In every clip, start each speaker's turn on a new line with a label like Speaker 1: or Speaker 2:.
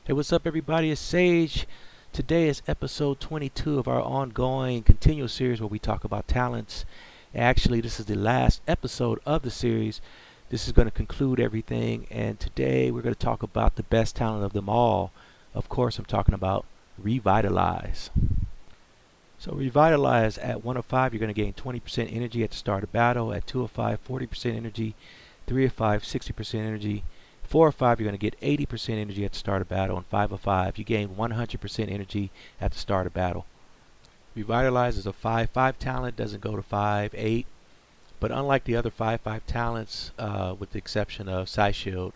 Speaker 1: Hey, what's up, everybody? It's Sage. Today is episode 22 of our ongoing continual series where we talk about talents. Actually, this is the last episode of the series. This is going to conclude everything, and today we're going to talk about the best talent of them all. Of course, I'm talking about Revitalize. So Revitalize at 105, you're going to gain 20% energy at the start of battle. At 205, 40% energy. 305, 60% energy. 405, you're going to get 80% energy at the start of battle. And 505, you gain 100% energy at the start of battle. Revitalize is a 5-5 talent, doesn't go to 5-8. But unlike the other 5-5 talents, with the exception of Side Shield,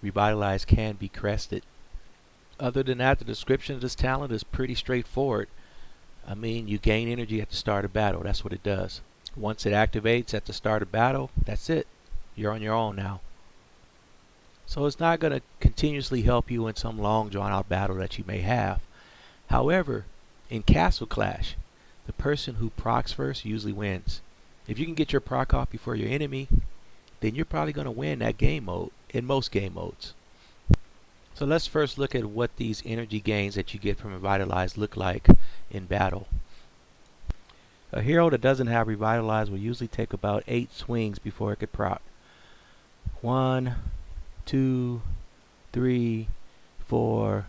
Speaker 1: Revitalize can be crested. Other than that, the description of this talent is pretty straightforward. I mean, you gain energy at the start of battle. That's what it does. Once it activates at the start of battle, that's it. You're on your own now. So it's not going to continuously help you in some long drawn out battle that you may have. However, in Castle Clash, the person who procs first usually wins. If you can get your proc off before your enemy, then you're probably going to win that game mode in most game modes. So let's first look at what these energy gains that you get from Revitalize look like in battle. A hero that doesn't have Revitalize will usually take about 8 swings before it could proc. 1, 2, 3, 4,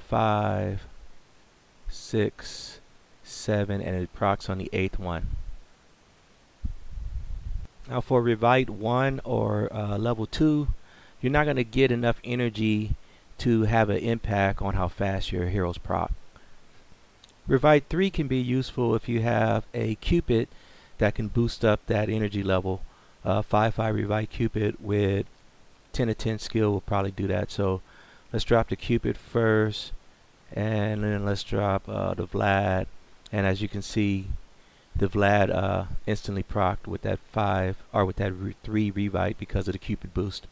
Speaker 1: 5, 6, 7, and it procs on the 8th one. Now for Revite 1 or level 2, you're not going to get enough energy to have an impact on how fast your heroes proc. Revite 3 can be useful if you have a Cupid that can boost up that energy level. 5-5 Revite Cupid with 10 of 10 skill will probably do that. So let's drop the Cupid first, and then let's drop the Vlad. And as you can see, the Vlad instantly procced with that 5 or with that 3 Revite because of the Cupid boost.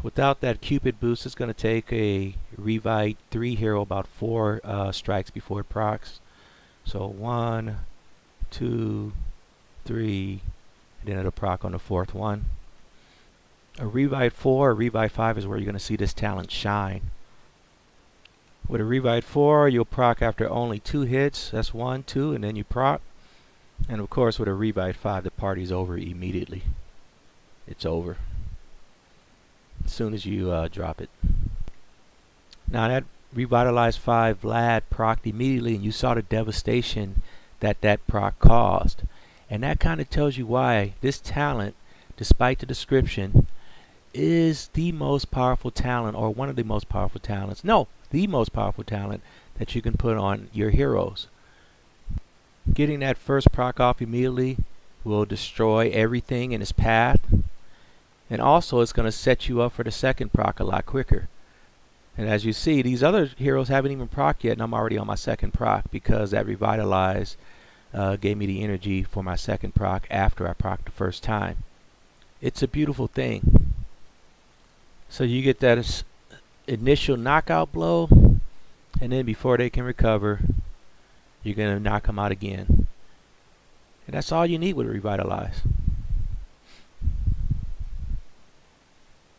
Speaker 1: Without that Cupid boost, it's going to take a Revite 3 hero about 4 strikes before it procs. So 1, 2, 3, and then it'll proc on the 4th one. A Revite 4 or Revite 5 is where you're going to see this talent shine. With a Revite 4, you'll proc after only 2 hits. That's 1, 2, and then you proc. And of course, with a Revite 5, the party's over immediately. It's over as soon as you drop it. Now that Revitalize 5 Vlad procced immediately, and you saw the devastation that that proc caused. And that kind of tells you why this talent, despite the description, is the most powerful talent, or one of the most powerful talents. No, the most powerful talent that you can put on your heroes. Getting that first proc off immediately will destroy everything in its path. And also it's going to set you up for the second proc a lot quicker. And as you see, these other heroes haven't even proc yet, and I'm already on my second proc because that Revitalize gave me the energy for my second proc after I proc the first time. It's a beautiful thing. So you get that initial knockout blow, and then before they can recover, you're going to knock them out again. And that's all you need with Revitalize.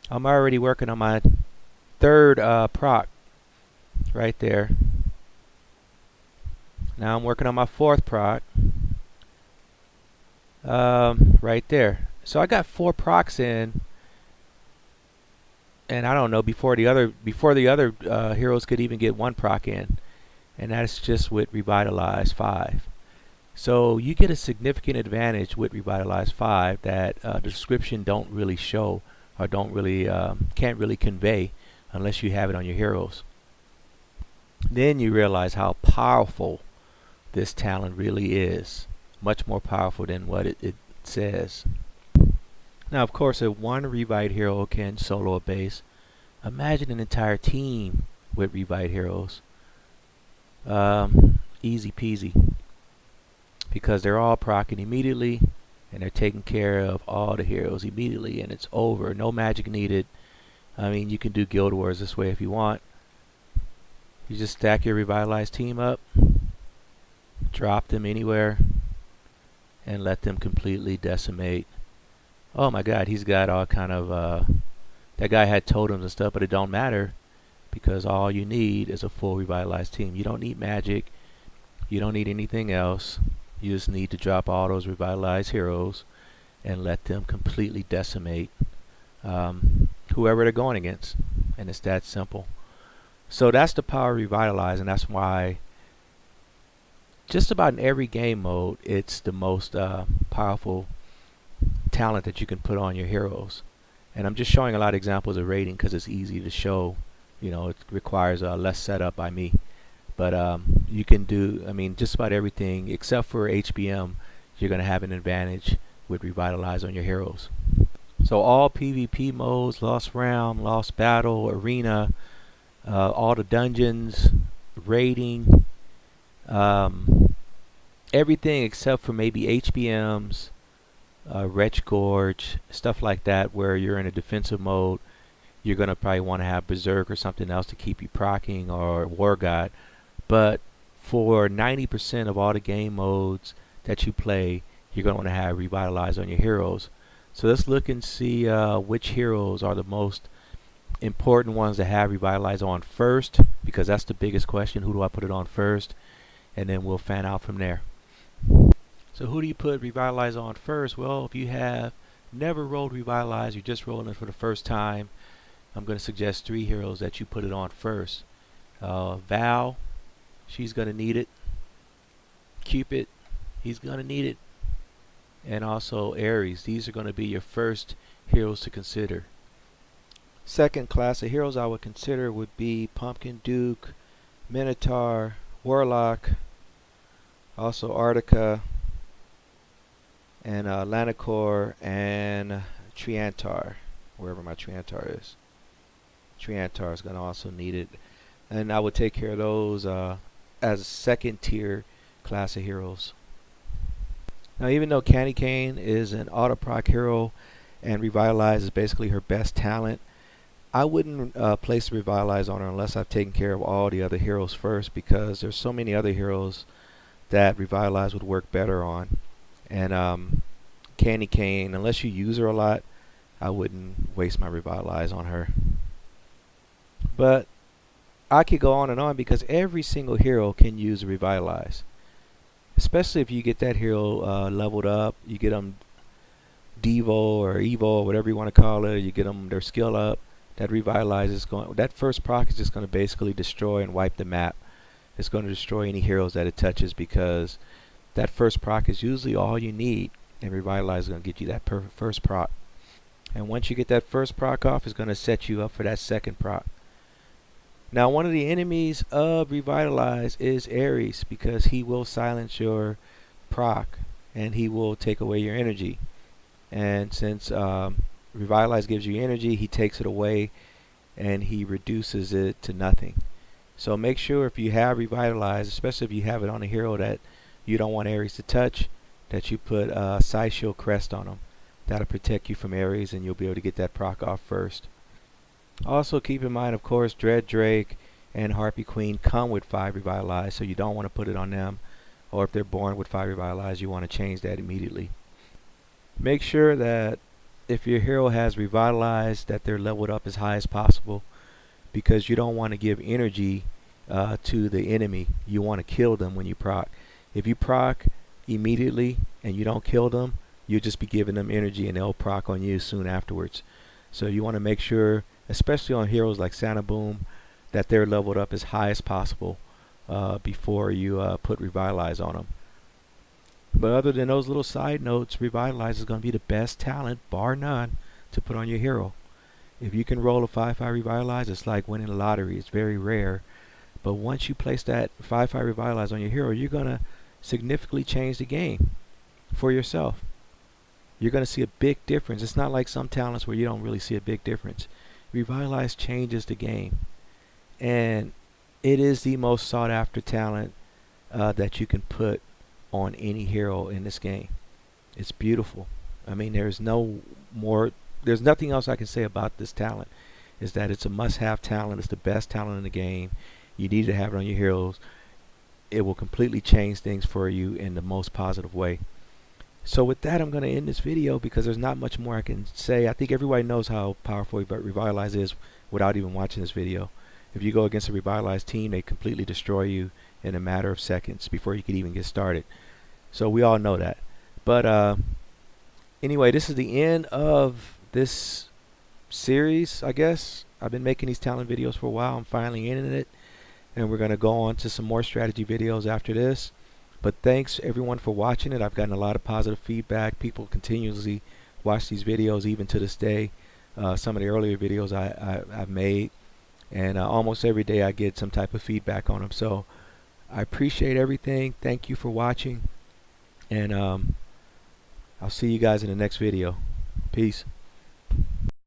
Speaker 1: I'm already working on my 3rd proc right there. Now I'm working on my 4th proc right there. So I got 4 procs in, and I don't know, before the other heroes could even get 1 proc in, and that's just with Revitalize 5. So you get a significant advantage with Revitalize 5 that the description don't really show, or don't really can't really convey unless you have it on your heroes. Then you realize how powerful this talent really is. Much more powerful than what it says. Now of course, if one Revite hero can solo a base, imagine an entire team with Revite heroes. Easy peasy, because they're all proccing immediately, and they're taking care of all the heroes immediately, and it's over. No magic needed. I mean, you can do Guild Wars this way if you want. You just stack your Revitalized team up, drop them anywhere, and let them completely decimate. Oh my god, he's got all kind of That guy had totems and stuff, but it don't matter because all you need is a full revitalized team. You don't need magic. You don't need anything else. You just need to drop all those revitalized heroes and let them completely decimate whoever they're going against. And it's that simple. So that's the power of Revitalize, and that's why just about in every game mode, it's the most powerful talent that you can put on your heroes. And I'm just showing a lot of examples of rating because it's easy to show. It requires less setup by me. But you can do, just about everything except for HBM, you're going to have an advantage with Revitalize on your heroes. So all PvP modes, Lost Realm, Lost Battle, Arena, all the dungeons, raiding, everything except for maybe HBMs, Wretch Gorge, stuff like that where you're in a defensive mode. You're going to probably want to have Berserk or something else to keep you proccing, or War God. But for 90% of all the game modes that you play, you're going to want to have Revitalize on your heroes. So let's look and see which heroes are the most important ones to have Revitalize on first, because that's the biggest question. Who do I put it on first? And then we'll fan out from there. So who do you put Revitalize on first? Well, if you have never rolled Revitalize, you're just rolling it for the first time, I'm going to suggest 3 heroes that you put it on first. Val, she's going to need it. Cupid, he's going to need it. And also Ares. These are going to be your first heroes to consider. Second class of heroes I would consider would be Pumpkin Duke, Minotaur, Warlock, also Artica, and Lanacor, and Triantar, wherever my Triantar is. Triantar is going to also need it. And I would take care of those as a second tier class of heroes. Now, even though Candy Cane is an auto-proc hero and Revitalize is basically her best talent, I wouldn't place Revitalize on her unless I've taken care of all the other heroes first, because there's so many other heroes that Revitalize would work better on. And Candy Cane, unless you use her a lot, I wouldn't waste my Revitalize on her. But I could go on and on because every single hero can use Revitalize. Especially if you get that hero leveled up, you get them Devo or Evo, whatever you want to call it, you get them their skill up. That Revitalize is going. That first proc is just going to basically destroy and wipe the map. It's going to destroy any heroes that it touches, because that first proc is usually all you need, and Revitalize is going to get you that first proc. And once you get that first proc off, it's going to set you up for that second proc. Now, one of the enemies of Revitalize is Ares, because he will silence your proc and he will take away your energy. And since Revitalize gives you energy, he takes it away and he reduces it to nothing. So make sure if you have Revitalize, especially if you have it on a hero that you don't want Ares to touch, that you put Side Shield Crest on him. That'll protect you from Ares and you'll be able to get that proc off first. Also keep in mind, of course, Dread Drake and Harpy Queen come with 5 Revitalize, so you don't want to put it on them. Or if they're born with 5 Revitalize, you want to change that immediately. Make sure that if your hero has Revitalize, that they're leveled up as high as possible, because you don't want to give energy to the enemy. You want to kill them when you proc. If you proc immediately and you don't kill them, you'll just be giving them energy and they'll proc on you soon afterwards. So you want to make sure, especially on heroes like Santa Boom, that they're leveled up as high as possible before you put Revitalize on them. But other than those little side notes, Revitalize is going to be the best talent, bar none, to put on your hero. If you can roll a 5/5 Revitalize, it's like winning a lottery. It's very rare. But once you place that 5/5 Revitalize on your hero, you're going to significantly change the game for yourself. You're going to see a big difference. It's not like some talents where you don't really see a big difference. Revitalize changes the game. And it is the most sought after talent that you can put on any hero in this game. It's beautiful. There's nothing else I can say about this talent. Is that it's a must-have talent. It's the best talent in the game. You need to have it on your heroes. It will completely change things for you in the most positive way. So with that, I'm going to end this video because there's not much more I can say. I think everybody knows how powerful Revitalize is without even watching this video. If you go against a Revitalize team, they completely destroy you in a matter of seconds before you could even get started. So we all know that. But anyway, this is the end of this series, I guess. I've been making these talent videos for a while. I'm finally ending it, and we're going to go on to some more strategy videos after this. But thanks everyone for watching it. I've gotten a lot of positive feedback. People continuously watch these videos even to this day. Some of the earlier videos I've made, and almost every day I get some type of feedback on them. So I appreciate everything. Thank you for watching, and I'll see you guys in the next video. Peace.